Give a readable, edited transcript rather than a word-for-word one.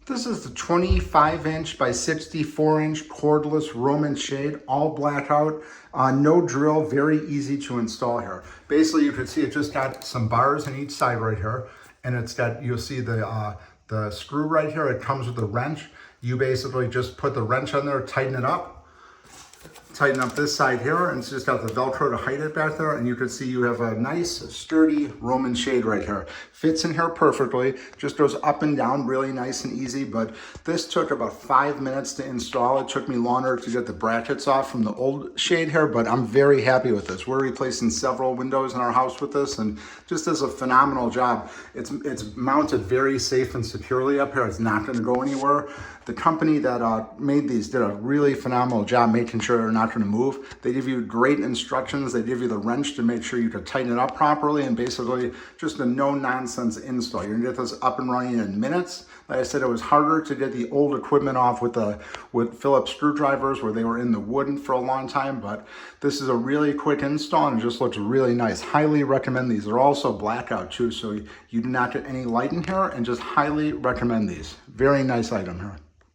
This is the 25-inch by 64-inch cordless Roman shade, all blackout, no drill, very easy to install here. Basically, you can see it just got some bars on each side right here, and it's got, you'll see the screw right here. It comes with a wrench. You basically just put the wrench on there, tighten up this side here, and it's just got the Velcro to hide it back there, and you can see you have a nice sturdy Roman shade right here. Fits in here perfectly, just goes up and down really nice and easy, but this took about 5 minutes to install. It took me longer to get the brackets off from the old shade here, but I'm very happy with this. We're replacing several windows in our house with this, and just does a phenomenal job. It's mounted very safe and securely up here. It's not going to go anywhere. The company that made these did a really phenomenal job making sure they're not going to move. They give you great instructions. They give you the wrench to make sure you can tighten it up properly, and basically just a no-nonsense install. You're going to get this up and running in minutes. Like I said, it was harder to get the old equipment off with Phillips screwdrivers where they were in the wooden for a long time, but this is a really quick install and it just looks really nice. Highly recommend these. They're also blackout too, so you do not get any light in here, and just highly recommend these. Very nice item here.